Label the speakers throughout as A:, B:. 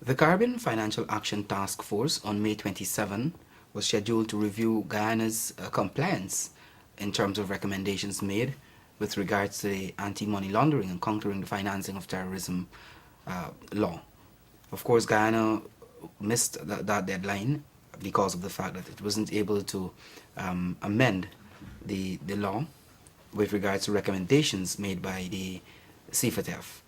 A: The Caribbean Financial Action Task Force on May 27 was scheduled to review Guyana's compliance in terms of recommendations made with regards to the anti-money laundering and countering the financing of terrorism law. Of course, Guyana missed that deadline because of the fact that it wasn't able to amend the law with regards to recommendations made by the CFATF.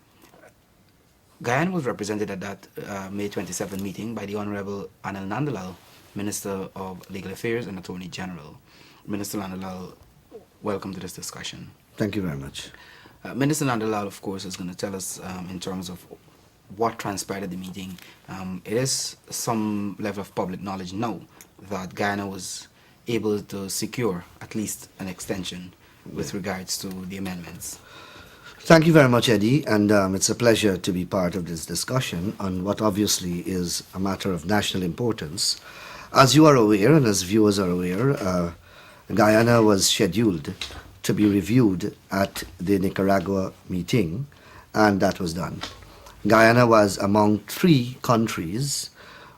A: Guyana was represented at that May 27 meeting by the Honorable Anil Nandalal, Minister of Legal Affairs and Attorney General. Minister Nandalal, welcome to this discussion.
B: Thank you very much.
A: Minister Nandalal, of course, is going to tell us in terms of what transpired at the meeting. It is some level of public knowledge now that Guyana was able to secure at least an extension with regards to the amendments.
B: Thank you very much, Eddie, and it's a pleasure to be part of this discussion on what obviously is a matter of national importance. As you are aware, and as viewers are aware, Guyana was scheduled to be reviewed at the Nicaragua meeting, and that was done. Guyana was among 3 countries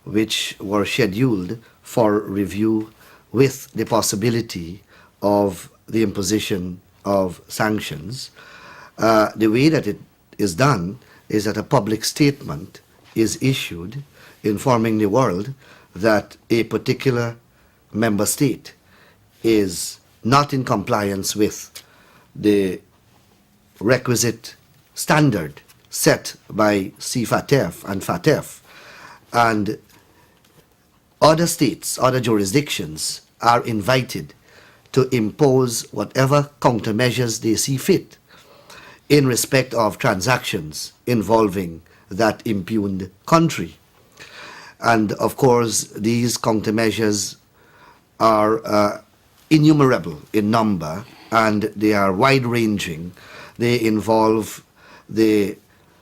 B: which were scheduled for review with the possibility of the imposition of sanctions. The way that it is done is that a public statement is issued informing the world that a particular member state is not in compliance with the requisite standard set by CFATF and FATF, and other states, other jurisdictions are invited to impose whatever countermeasures they see fit in respect of transactions involving that impugned country. And of course, these countermeasures are innumerable in number, and they are wide-ranging. They involve the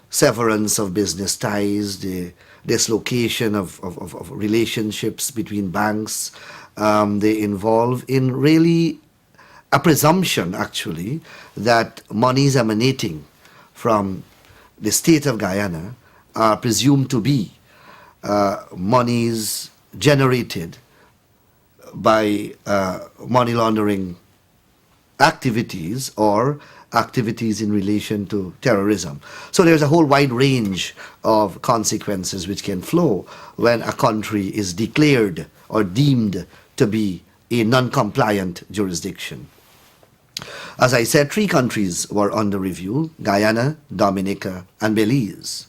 B: severance of business ties, the dislocation of relationships between banks. They involve in really a presumption, actually, that monies emanating from the state of Guyana are presumed to be monies generated by money laundering activities or activities in relation to terrorism. So there's a whole wide range of consequences which can flow when a country is declared or deemed to be a non-compliant jurisdiction. As I said, 3 countries were under review: Guyana, Dominica, and Belize.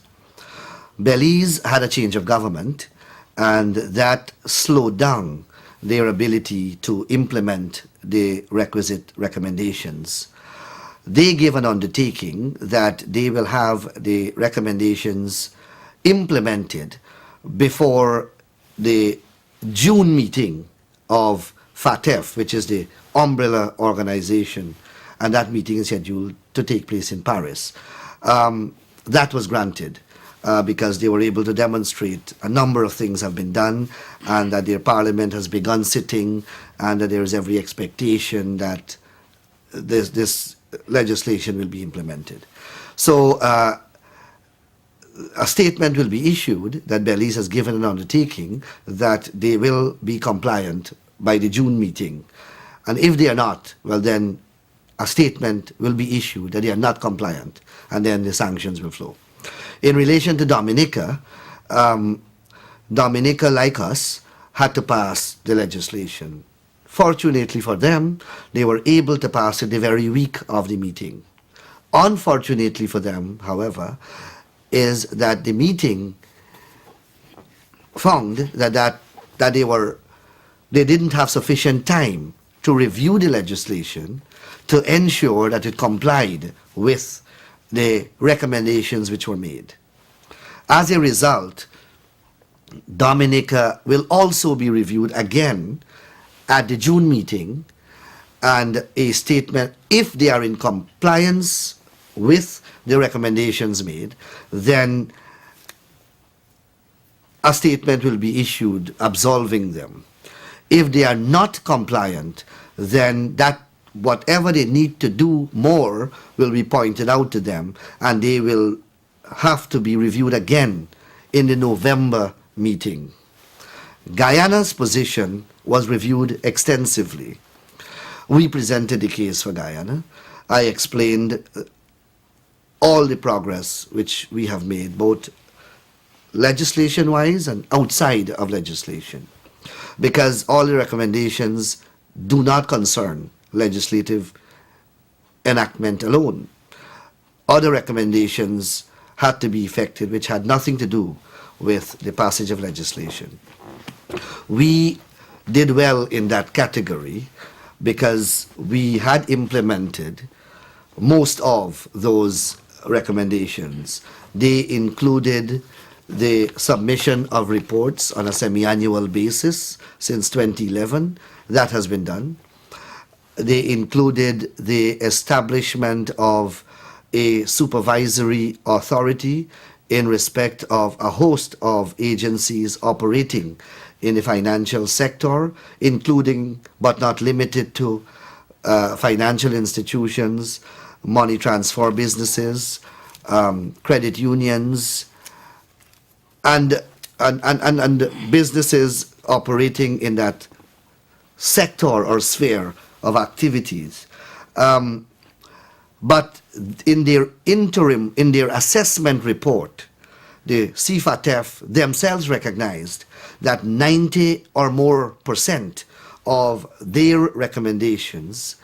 B: Belize had a change of government, and that slowed down their ability to implement the requisite recommendations. They gave an undertaking that they will have the recommendations implemented before the June meeting of FATF, which is the umbrella organization, and that meeting is scheduled to take place in Paris. That was granted because they were able to demonstrate a number of things have been done, and that their parliament has begun sitting, and that there is every expectation that this legislation will be implemented. So a statement will be issued that Belize has given an undertaking that they will be compliant by the June meeting. And if they are not, well, then a statement will be issued that they are not compliant, and then the sanctions will flow. In relation to Dominica, Dominica, like us, had to pass the legislation. Fortunately for them, they were able to pass it the very week of the meeting. Unfortunately for them, however, is that the meeting found that they didn't have sufficient time to review the legislation to ensure that it complied with the recommendations which were made. As a result, Dominica will also be reviewed again at the June meeting, and a statement, if they are in compliance with the recommendations made, then a statement will be issued absolving them. If they are not compliant, then that whatever they need to do more will be pointed out to them, and they will have to be reviewed again in the November meeting. Guyana's position was reviewed extensively. We presented the case for Guyana. I explained all the progress which we have made, both legislation-wise and outside of legislation, because all the recommendations do not concern legislative enactment alone. Other recommendations had to be effected which had nothing to do with the passage of legislation. We did well in that category because we had implemented most of those recommendations. They included the submission of reports on a semi-annual basis since 2011. That has been done. They included the establishment of a supervisory authority in respect of a host of agencies operating in the financial sector, including but not limited to financial institutions, money transfer businesses, credit unions, and businesses operating in that sector or sphere of activities. But in their assessment report, the CFATF themselves recognized that 90 or more percent of their recommendations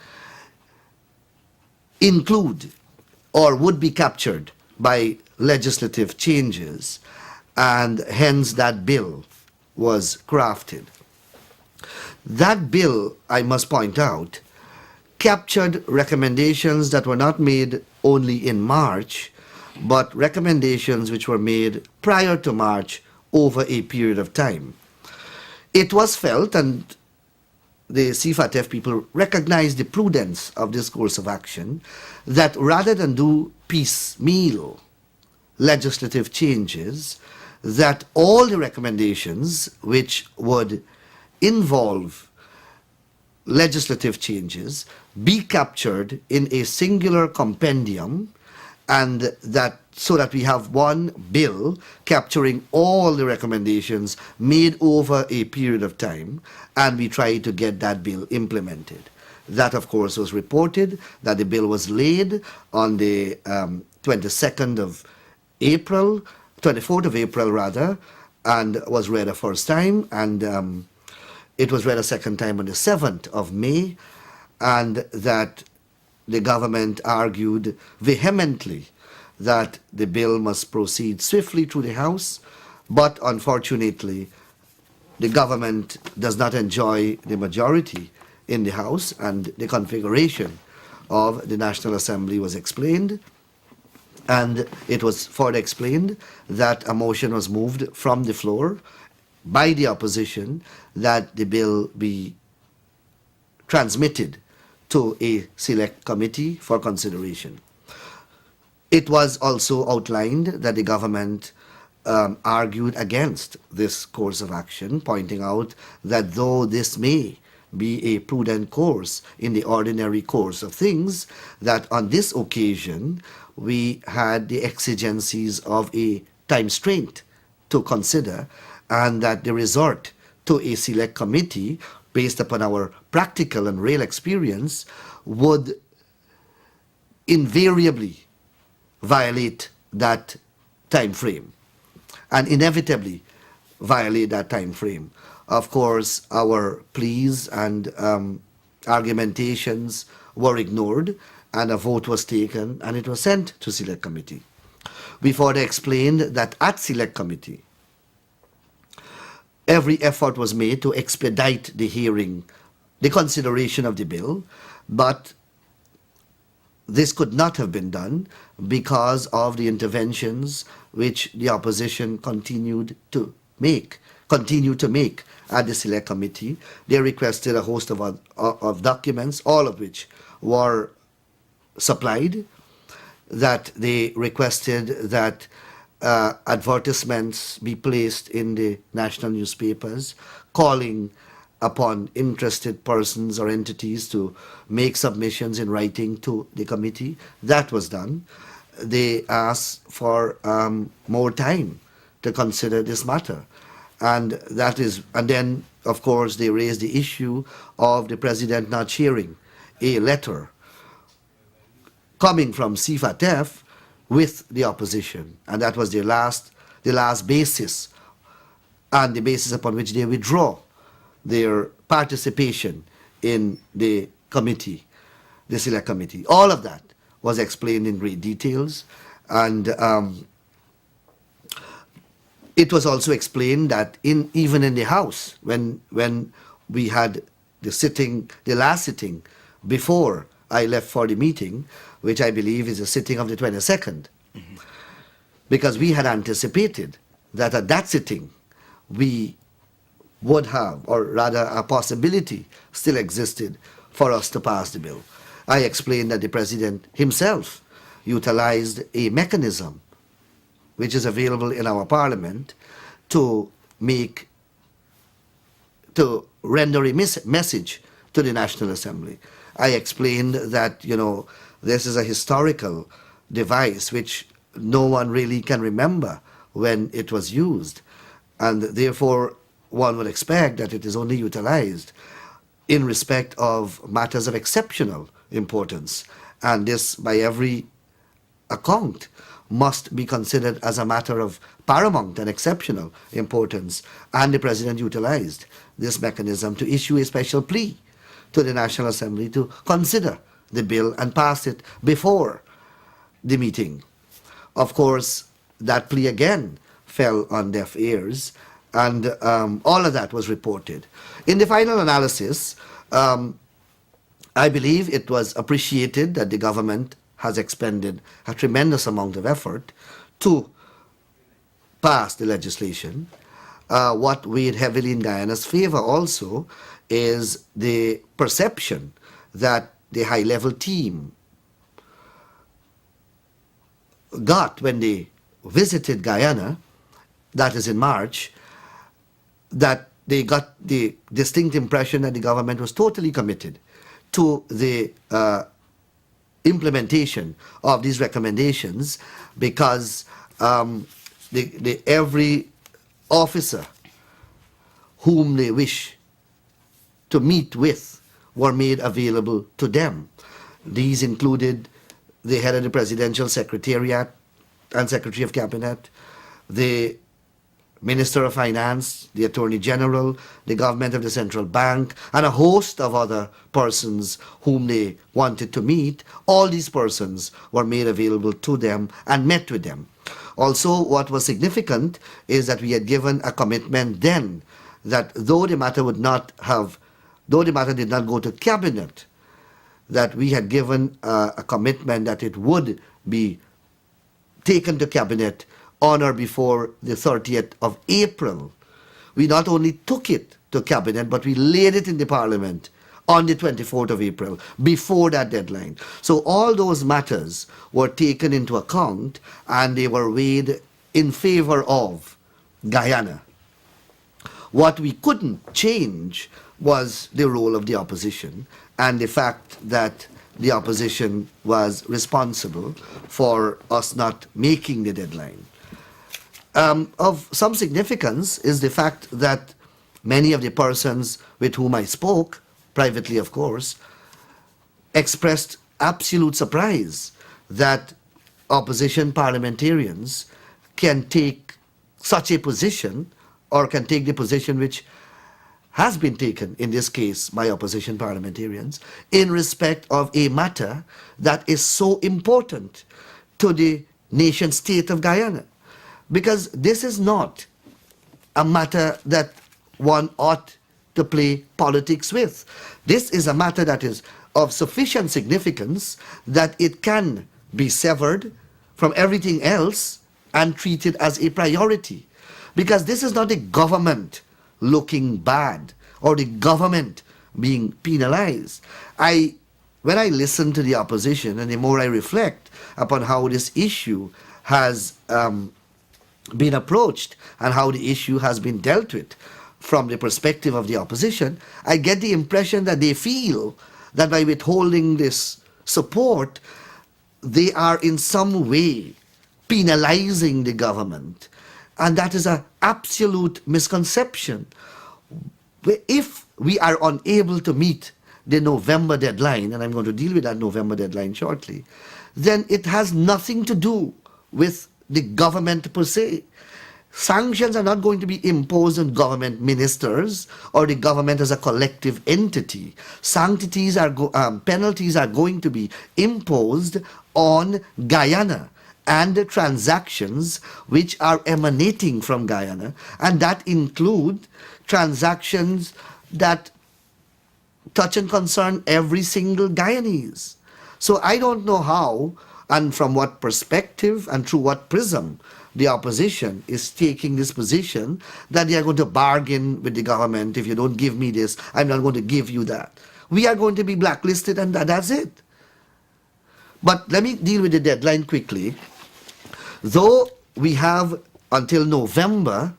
B: include or would be captured by legislative changes, and hence that bill was crafted. That bill, I must point out, captured recommendations that were not made only in March, but recommendations which were made prior to March over a period of time. It was felt, and the CFATF people recognized the prudence of this course of action, that rather than do piecemeal legislative changes, that all the recommendations which would involve legislative changes be captured in a singular compendium, and that so that we have one bill capturing all the recommendations made over a period of time, and we try to get that bill implemented. That, of course, was reported, that the bill was laid on the 22nd of April, 24th of April rather, and was read a first time, and it was read a second time on the 7th of May, and that the government argued vehemently that the bill must proceed swiftly through the House, but unfortunately, the government does not enjoy the majority in the House, and the configuration of the National Assembly was explained, and it was further explained that a motion was moved from the floor by the opposition that the bill be transmitted to a select committee for consideration. It was also outlined that the government argued against this course of action, pointing out that though this may be a prudent course in the ordinary course of things, that on this occasion we had the exigencies of a time constraint to consider, and that the resort to a select committee, based upon our practical and real experience, would invariably violate that time frame and inevitably violate that time frame. Of course, our pleas and argumentations were ignored, and a vote was taken, and it was sent to select committee. We further explained that at select committee, every effort was made to expedite the hearing, the consideration of the bill, but this could not have been done because of the interventions which the opposition continued to make at the select committee. They requested a host of documents, all of which were supplied, that they requested that advertisements be placed in the national newspapers calling upon interested persons or entities to make submissions in writing to the committee. That was done. They asked for more time to consider this matter. And that is, and then, of course, they raised the issue of the president not sharing a letter coming from CFATF with the opposition. And that was the last basis, and the basis upon which they withdraw their participation in the committee, the select committee. All of that was explained in great details, and it was also explained that even in the House, when we had the last sitting before I left for the meeting, which I believe is a sitting of the 22nd, because we had anticipated that at that sitting we would have, or rather a possibility still existed for us to pass the bill. I explained that the president himself utilized a mechanism which is available in our parliament to render a message to the National Assembly. I explained that, this is a historical device which no one really can remember when it was used, and therefore one would expect that it is only utilized in respect of matters of exceptional importance, and this, by every account, must be considered as a matter of paramount and exceptional importance. And the president utilized this mechanism to issue a special plea to the National Assembly to consider the bill and pass it before the meeting. Of course, that plea again fell on deaf ears, and all of that was reported. In the final analysis, I believe it was appreciated that the government has expended a tremendous amount of effort to pass the legislation. What weighed heavily in Guyana's favor also is the perception that the high-level team got when they visited Guyana, that is in March, that they got the distinct impression that the government was totally committed to the implementation of these recommendations, because every officer whom they wish to meet with were made available to them. These included the head of the Presidential Secretariat and Secretary of Cabinet, the Minister of Finance, the Attorney General, the government of the Central Bank, and a host of other persons whom they wanted to meet. All these persons were made available to them and met with them. Also, what was significant is that we had given a commitment then that though the matter did not go to Cabinet, that we had given a commitment that it would be taken to Cabinet on or before the 30th of April. We not only took it to Cabinet, but we laid it in the Parliament on the 24th of April, before that deadline. So all those matters were taken into account, and they were weighed in favor of Guyana. What we couldn't change was the role of the opposition, and the fact that the opposition was responsible for us not making the deadline. Of some significance is the fact that many of the persons with whom I spoke, privately of course, expressed absolute surprise that opposition parliamentarians can take such a position, or can take the position which has been taken in this case by opposition parliamentarians in respect of a matter that is so important to the nation state of Guyana. Because this is not a matter that one ought to play politics with. This is a matter that is of sufficient significance that it can be severed from everything else and treated as a priority. Because this is not the government looking bad or the government being penalized. When I listen to the opposition, and the more I reflect upon how this issue has been approached and how the issue has been dealt with from the perspective of the opposition, I get the impression that they feel that by withholding this support, they are in some way penalizing the government. And that is an absolute misconception. If we are unable to meet the November deadline, and I'm going to deal with that November deadline shortly, then it has nothing to do with the government per se. Sanctions are not going to be imposed on government ministers or the government as a collective entity. Penalties are going to be imposed on Guyana and the transactions which are emanating from Guyana, and that include transactions that touch and concern every single Guyanese. So I don't know how and from what perspective and through what prism the opposition is taking this position that they are going to bargain with the government. If you don't give me this, I'm not going to give you that. We are going to be blacklisted, and that's it. But let me deal with the deadline quickly. Though we have until November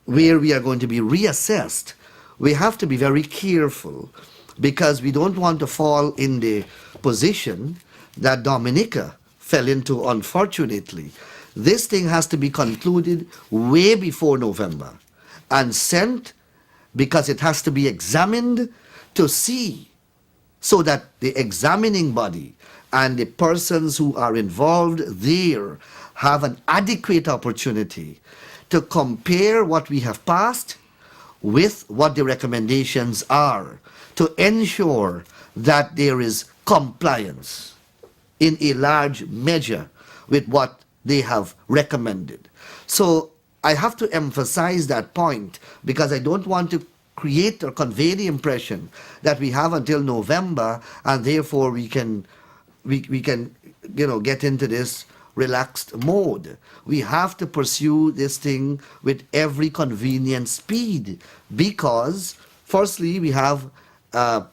B: where we are going to be reassessed, we have to be very careful because we don't want to fall in the position that Dominica fell into, unfortunately. This thing has to be concluded way before November and sent, because it has to be examined to see, so that the examining body and the persons who are involved there have an adequate opportunity to compare what we have passed with what the recommendations are, to ensure that there is compliance in a large measure with what they have recommended. So I have to emphasize that point because I don't want to create or convey the impression that we have until November and therefore we can get into this relaxed mode. We have to pursue this thing with every convenient speed because firstly we have an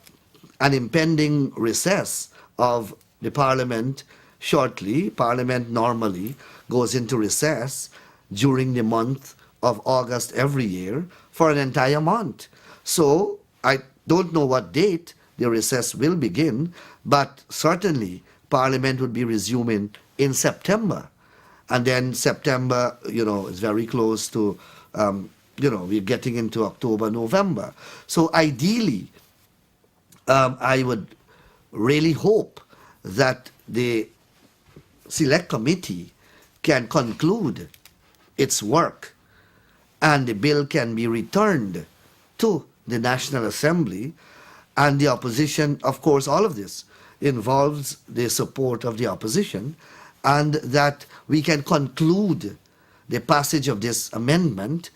B: impending recess of the Parliament shortly. Parliament normally goes into recess during the month of August every year for an entire month. So I don't know what date the recess will begin, but certainly Parliament would be resuming in September. And then September, is very close to, we're getting into October, November. So ideally, I would really hope that the select committee can conclude its work and the bill can be returned to the National Assembly and the opposition. Of course, all of this involves the support of the opposition, and that we can conclude the passage of this amendment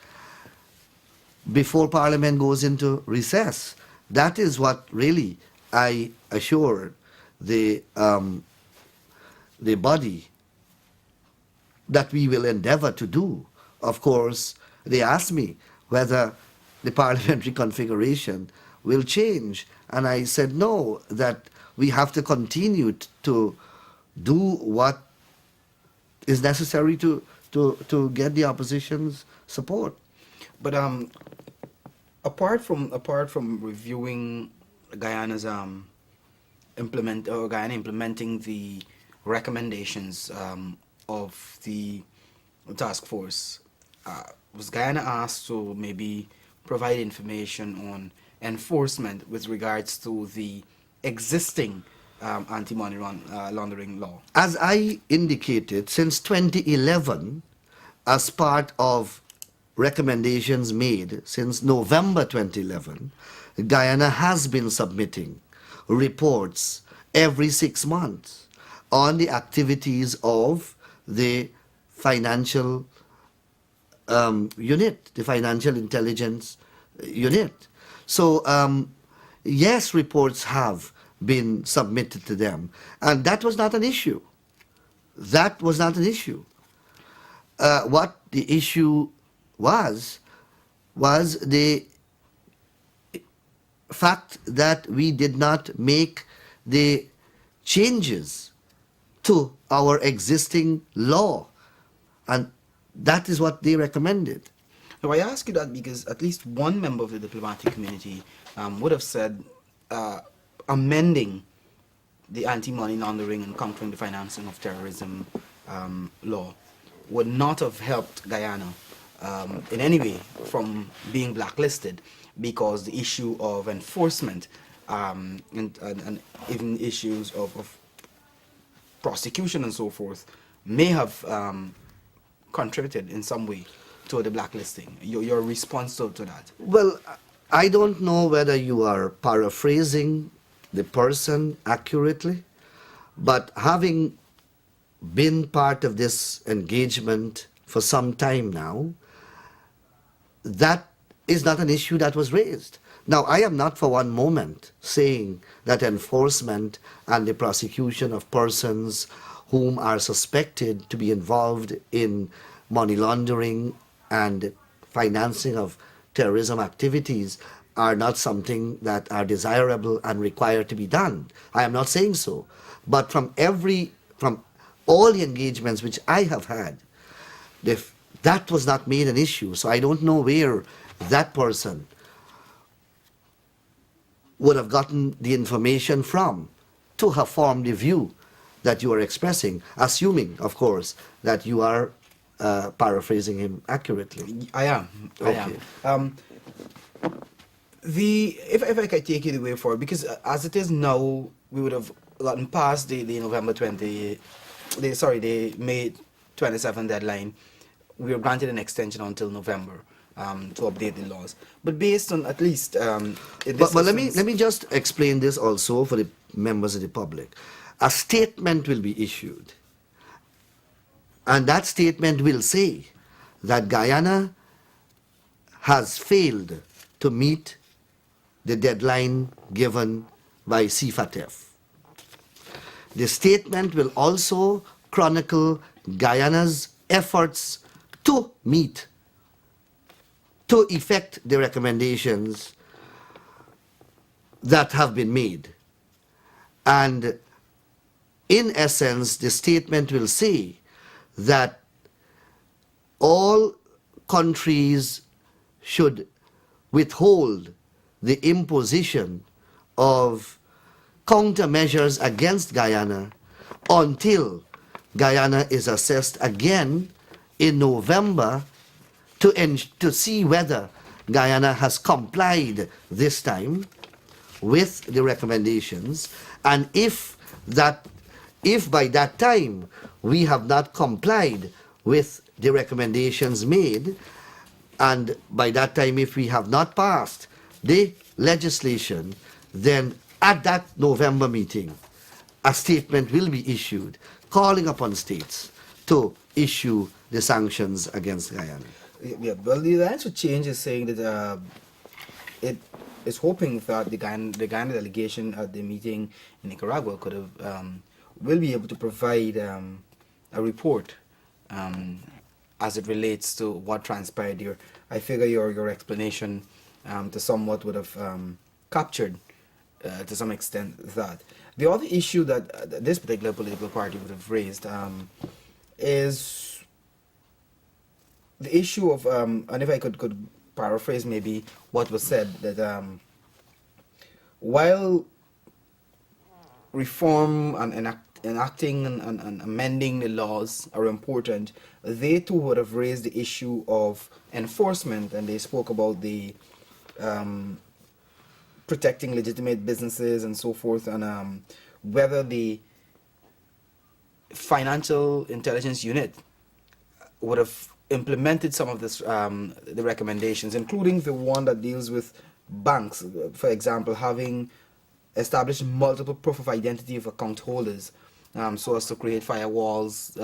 B: before Parliament goes into recess. That is what really I assure the body that we will endeavor to do. Of course, they asked me whether the parliamentary configuration will change, and I said no, that we have to continue to do what is necessary to get the opposition's support.
A: But apart from reviewing Guyana implementing the recommendations of the task force, was Guyana asked to maybe provide information on enforcement with regards to the existing anti-money laundering law?
B: As I indicated, since 2011, as part of recommendations made since November 2011, Guyana has been submitting reports every 6 months on the activities of the financial unit, the financial intelligence unit. So, yes, reports have been submitted to them, and that was not an issue. That was not an issue. What the issue was the fact that we did not make the changes to our existing law, and that is what they recommended.
A: Now, I ask you that because at least one member of the diplomatic community would have said amending the anti-money laundering and countering the financing of terrorism law would not have helped Guyana in any way from being blacklisted, because the issue of enforcement and even issues of prosecution and so forth may have contributed in some way to the blacklisting. Your response to that?
B: Well, I don't know whether you are paraphrasing the person accurately, but having been part of this engagement for some time now, that is not an issue that was raised. Now, I am not for one moment saying that enforcement and the prosecution of persons whom are suspected to be involved in money laundering and financing of terrorism activities are not something that are desirable and required to be done. I am not saying so. But from all the engagements which I have had, that was not made an issue. So I don't know where that person would have gotten the information from to have formed the view that you are expressing, assuming, of course, that you are paraphrasing him accurately.
A: I am.
B: Okay.
A: I am. If I could take you the way forward, because as it is now, we would have gotten past the May 27 deadline. We were granted an extension until November to update the laws. But based on at least in this
B: But let
A: instance-
B: me just explain this also for the members of the public. A statement will be issued, and that statement will say that Guyana has failed to meet the deadline given by CFATF. The statement will also chronicle Guyana's efforts to meet, to effect the recommendations that have been made. And in essence, the statement will say that all countries should withhold the imposition of countermeasures against Guyana until Guyana is assessed again in November to see whether Guyana has complied this time with the recommendations, and if by that time we have not complied with the recommendations made, and by that time if we have not passed the legislation, then at that November meeting a statement will be issued calling upon states to issue the sanctions against Guyana.
A: Yeah, well, the answer change is saying that it is hoping that the Guyana delegation at the meeting in Nicaragua could have will be able to provide a report as it relates to what transpired here. I figure your explanation to somewhat would have captured to some extent that. The other issue that this particular political party would have raised is the issue of, and if I could paraphrase maybe what was said, that while reform and enacting and amending the laws are important, they too would have raised the issue of enforcement, and they spoke about the protecting legitimate businesses and so forth, and whether the financial intelligence unit would have implemented some of this, the recommendations, including the one that deals with banks, for example, having established multiple proof of identity of account holders, so as to create firewalls,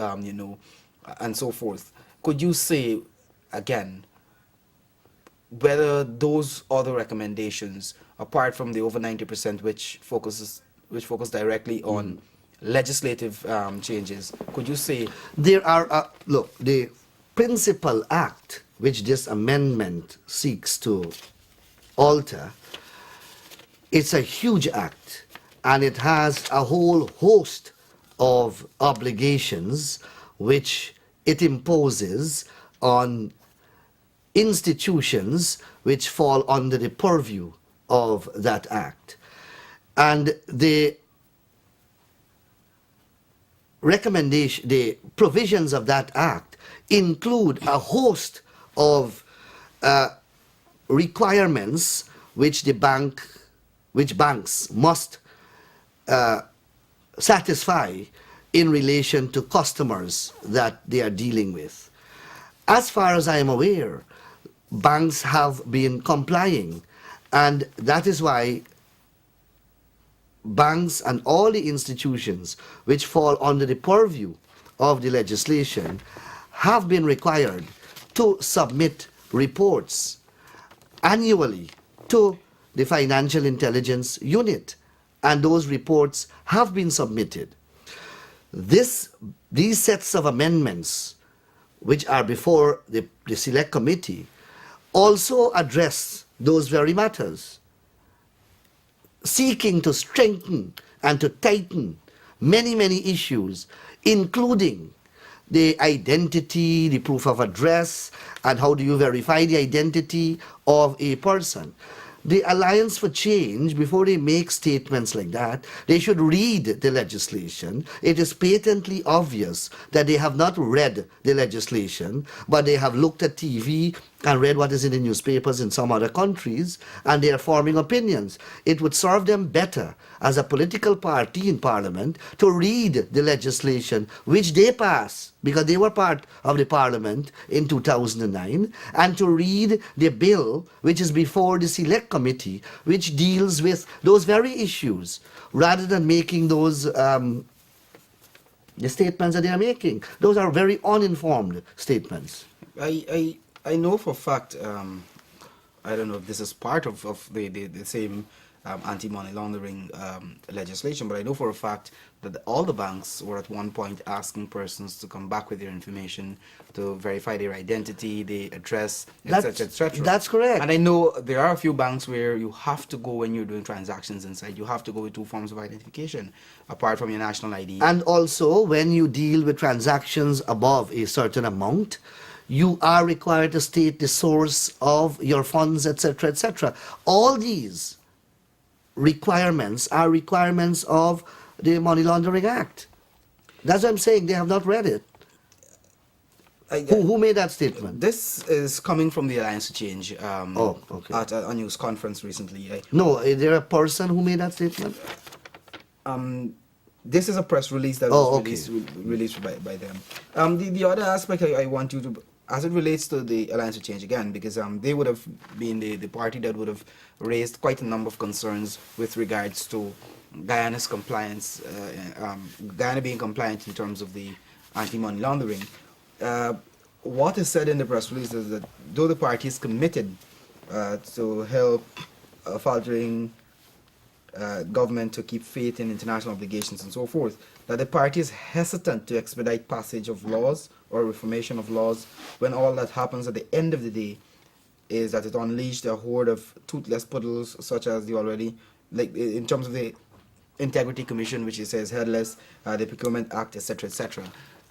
A: and so forth. Could you say again whether those other recommendations, apart from the over 90%, which focus directly on legislative changes, could you say
B: There are, look, the principal act which this amendment seeks to alter, it's a huge act, and it has a whole host of obligations which it imposes on institutions which fall under the purview of that act. And the recommendation, the provisions of that act include a host of requirements which banks must satisfy in relation to customers that they are dealing with. As far as I am aware, banks have been complying, and that is why banks and all the institutions which fall under the purview of the legislation have been required to submit reports annually to the Financial Intelligence Unit, and those reports have been submitted. These sets of amendments, which are before the Select Committee, also address those very matters, seeking to strengthen and to tighten many, many issues, including the identity, the proof of address, and how do you verify the identity of a person. The Alliance for Change, before they make statements like that, they should read the legislation. It is patently obvious that they have not read the legislation, but they have looked at TV and read what is in the newspapers in some other countries, and they are forming opinions. It would serve them better as a political party in Parliament to read the legislation which they pass, because they were part of the Parliament in 2009, and to read the bill which is before the Select Committee, which deals with those very issues, rather than making those the statements that they are making. Those are very uninformed statements.
A: I know for a fact, I don't know if this is part of the same anti-money laundering legislation, but I know for a fact that all the banks were at one point asking persons to come back with their information to verify their identity, their address, etc., etc.
B: That's correct.
A: And I know there are a few banks where you have to go when you're doing transactions inside. You have to go with two forms of identification, apart from your national ID.
B: And also, when you deal with transactions above a certain amount, you are required to state the source of your funds, etc., etc. All these requirements are requirements of the Money Laundering Act. That's what I'm saying. They have not read it. Who made that statement?
A: This is coming from the Alliance to Change
B: okay.
A: at a news conference recently.
B: No, is there a person who made that statement?
A: This is a press release that was released by them. The other aspect I want you to, as it relates to the Alliance to Change again, because they would have been the party that would have raised quite a number of concerns with regards to Guyana's compliance, Guyana being compliant in terms of the anti-money laundering. What is said in the press release is that though the party is committed to help faltering government to keep faith in international obligations and so forth, that the party is hesitant to expedite passage of laws or reformation of laws when all that happens at the end of the day is that it unleashed a horde of toothless puddles, such as the already, like in terms of the Integrity Commission, which it says headless, the Procurement Act, etc., etc.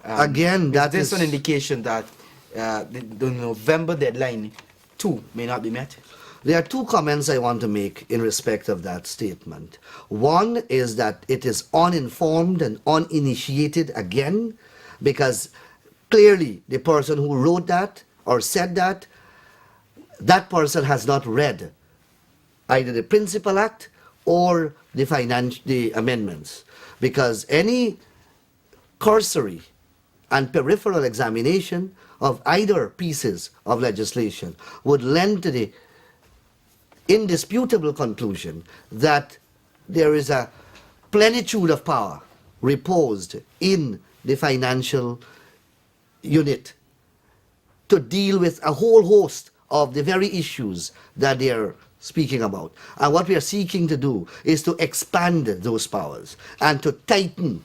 B: Again, that
A: is
B: is
A: an indication that the November deadline too may not be met.
B: There are two comments I want to make in respect of that statement. One is that it is uninformed and uninitiated again, because clearly the person who wrote that or said that, that person has not read either the Principal Act or the amendments, because any cursory and peripheral examination of either pieces of legislation would lend to the indisputable conclusion that there is a plenitude of power reposed in the financial unit to deal with a whole host of the very issues that they are speaking about. And what we are seeking to do is to expand those powers and to tighten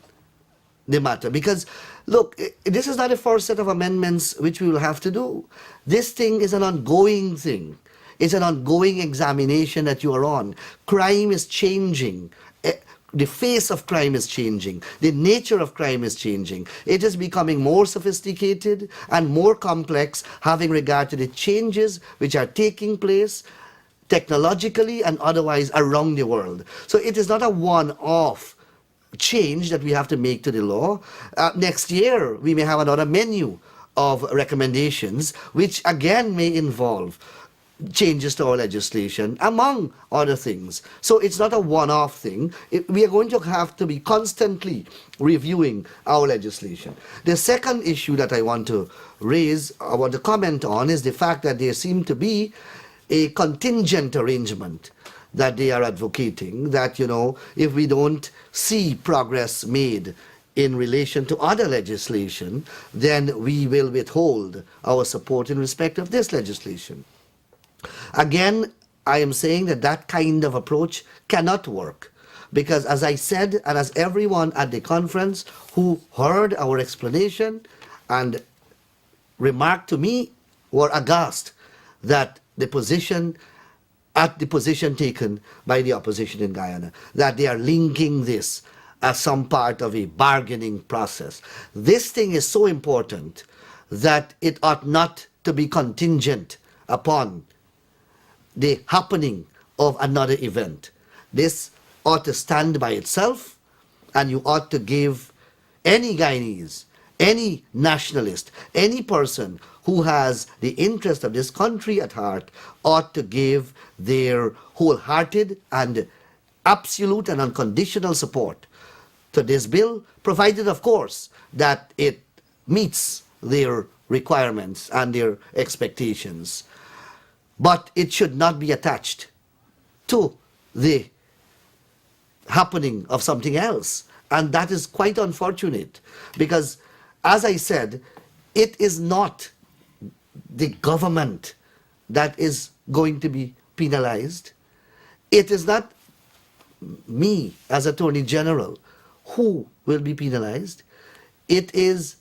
B: the matter. Because, look, this is not the first set of amendments which we will have to do. This thing is an ongoing thing. It's an ongoing examination that you are on. Crime is changing. The face of crime is changing. The nature of crime is changing. It is becoming more sophisticated and more complex, having regard to the changes which are taking place technologically and otherwise around the world. So it is not a one-off change that we have to make to the law. Next year, we may have another menu of recommendations, which again may involve changes to our legislation, among other things. So it's not a one-off thing. We are going to have to be constantly reviewing our legislation. The second issue that I want to raise, I want to comment on, is the fact that there seems to be a contingent arrangement that they are advocating, that, you know, if we don't see progress made in relation to other legislation, then we will withhold our support in respect of this legislation. Again, I am saying that that kind of approach cannot work, because as I said, and as everyone at the conference who heard our explanation and remarked to me were aghast that the position taken by the opposition in Guyana, that they are linking this as some part of a bargaining process. This thing is so important that it ought not to be contingent upon the happening of another event. This ought to stand by itself, and you ought to give any Guyanese, any nationalist, any person who has the interest of this country at heart ought to give their wholehearted and absolute and unconditional support to this bill, provided, of course, that it meets their requirements and their expectations. But it should not be attached to the happening of something else. And that is quite unfortunate, because, as I said, it is not the government that is going to be penalized. It is not me as Attorney General who will be penalized. It is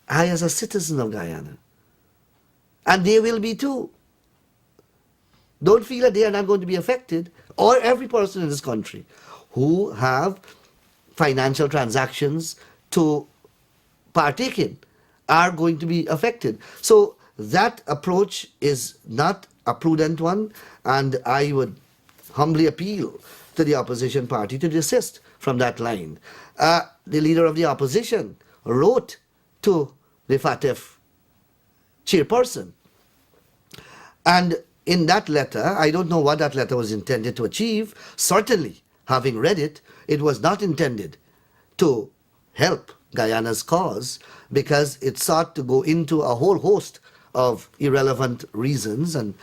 B: I as a citizen of Guyana. And they will be too. Don't feel that they are not going to be affected, or every person in this country who have financial transactions to partake in are going to be affected. So that approach is not a prudent one, and I would humbly appeal to the opposition party to desist from that line. The leader of the opposition wrote to the FATF chairperson, and in that letter, I don't know what that letter was intended to achieve. Certainly, having read it, it was not intended to help Guyana's cause, because it sought to go into a whole host of irrelevant reasons, and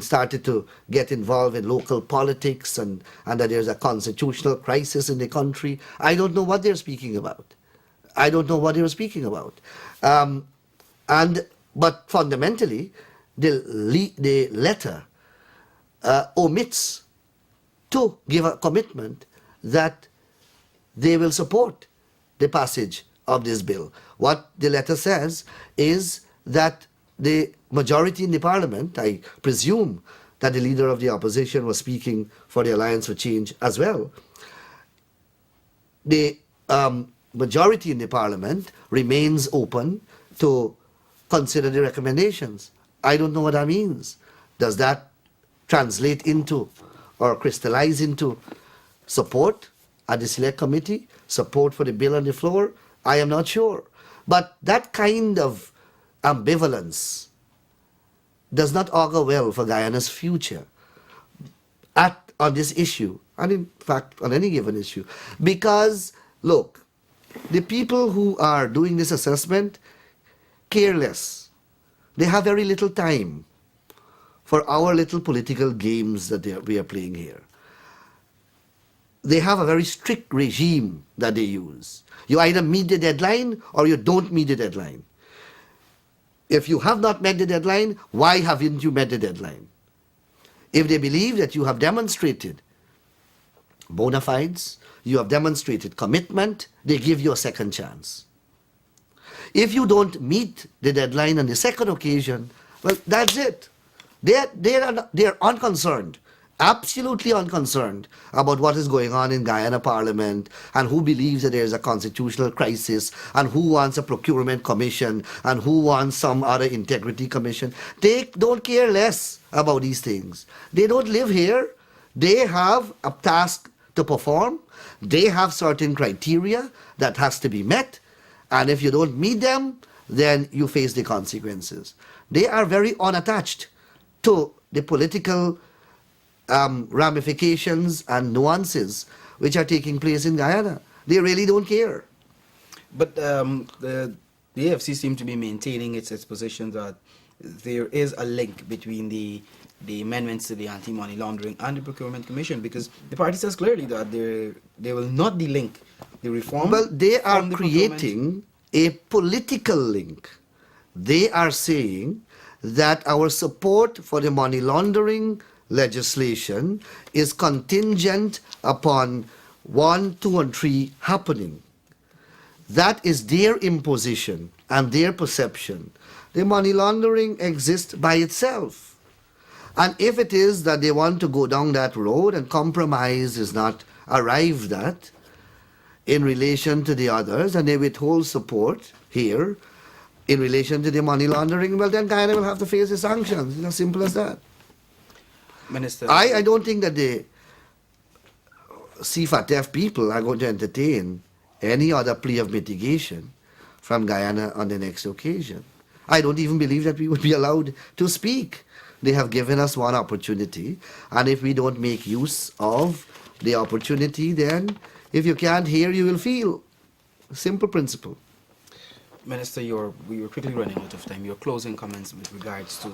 B: started to get involved in local politics, and that there's a constitutional crisis in the country. I don't know what they're speaking about. I don't know what they were speaking about. But fundamentally, the letter omits to give a commitment that they will support the passage of this bill. What the letter says is that the majority in the parliament, I presume that the leader of the opposition was speaking for the Alliance for Change as well, the majority in the parliament remains open to consider the recommendations. I don't know what that means. Does that translate into or crystallize into support at the select committee, support for the bill on the floor? I am not sure. But that kind of ambivalence does not augur well for Guyana's future on this issue, and in fact on any given issue. Because, look, the people who are doing this assessment care less. They have very little time for our little political games that we are playing here. They have a very strict regime that they use. You either meet the deadline or you don't meet the deadline. If you have not met the deadline, why haven't you met the deadline? If they believe that you have demonstrated bona fides, you have demonstrated commitment, they give you a second chance. If you don't meet the deadline on the second occasion, well, that's it. They are unconcerned, absolutely unconcerned about what is going on in Guyana Parliament, and who believes that there is a constitutional crisis, and who wants a procurement commission, and who wants some other integrity commission. They don't care less about these things. They don't live here. They have a task to perform. They have certain criteria that has to be met. And if you don't meet them, then you face the consequences. They are very unattached to the political ramifications and nuances which are taking place in Guyana. They really don't care.
A: But the AFC seemed to be maintaining its position that there is a link between the amendments to the Anti-Money Laundering and the Procurement Commission, because the party says clearly that they will not delink the reform.
B: Well, they are
A: from the
B: creating a political link. They are saying that our support for the money laundering legislation is contingent upon 1, 2, and 3 happening. That is their imposition and their perception. The money laundering exists by itself. And if it is that they want to go down that road and compromise is not arrived at in relation to the others, and they withhold support here in relation to the money laundering, well, then Guyana will have to face the sanctions. It's as simple as that.
A: Minister,
B: I don't think that the CFATF people are going to entertain any other plea of mitigation from Guyana on the next occasion. I don't even believe that we would be allowed to speak. They have given us one opportunity, and if we don't make use of the opportunity, then if you can't hear, you will feel. Simple principle.
A: Minister, we were quickly running out of time. Your closing comments with regards to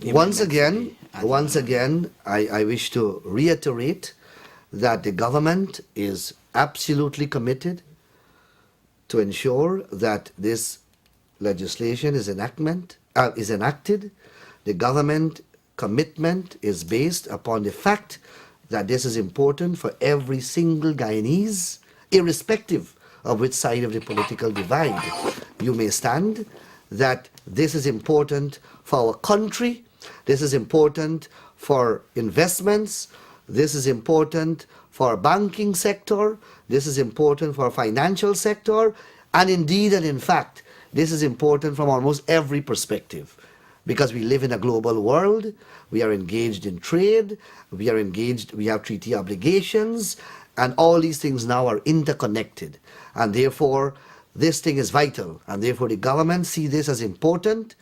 A: the
B: Once
A: amendments to the
B: again, I wish to reiterate that the government is absolutely committed to ensure that this legislation is enacted. The government commitment is based upon the fact that this is important for every single Guyanese, irrespective of which side of the political divide you may stand, that this is important for our country, this is important for investments, this is important for our banking sector, this is important for our financial sector, and indeed and in fact, this is important from almost every perspective. Because we live in a global world, we are engaged in trade, we have treaty obligations, and all these things now are interconnected. And therefore, this thing is vital. And therefore, the government see this as important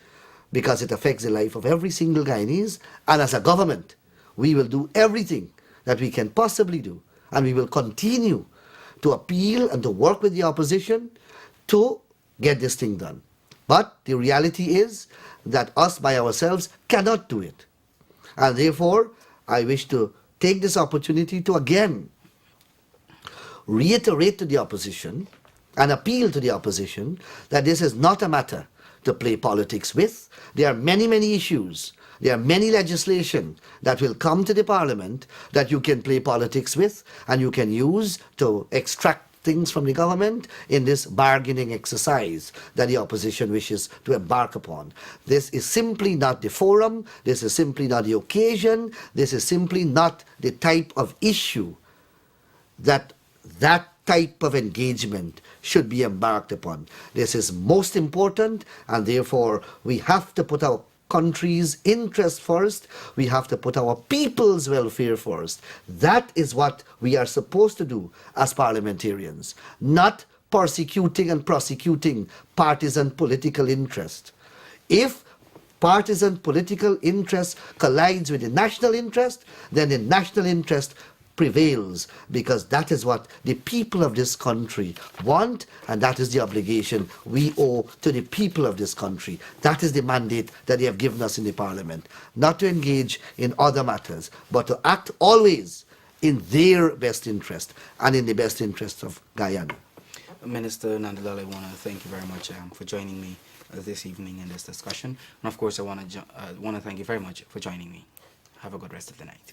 B: because it affects the life of every single Guyanese. And as a government, we will do everything that we can possibly do. And we will continue to appeal and to work with the opposition to get this thing done. But the reality is that us by ourselves cannot do it. And therefore, I wish to take this opportunity to again reiterate to the opposition and appeal to the opposition that this is not a matter to play politics with. There are many, many issues. There are many legislation that will come to the parliament that you can play politics with and you can use to extract things from the government in this bargaining exercise that the opposition wishes to embark upon. This is simply not the forum, this is simply not the occasion, this is simply not the type of issue that type of engagement should be embarked upon. This is most important, and therefore we have to put our country's interest first. We have to put our people's welfare first. That is what we are supposed to do as parliamentarians, not persecuting and prosecuting partisan political interest. If partisan political interest collides with the national interest, then the national interest prevails, because that is what the people of this country want, and that is the obligation we owe to the people of this country. That is the mandate that they have given us in the parliament, not to engage in other matters, but to act always in their best interest and in the best interest of Guyana.
A: Minister Nandalal, I want to thank you very much for joining me this evening in this discussion. And of course, I want to thank you very much for joining me. Have a good rest of the night.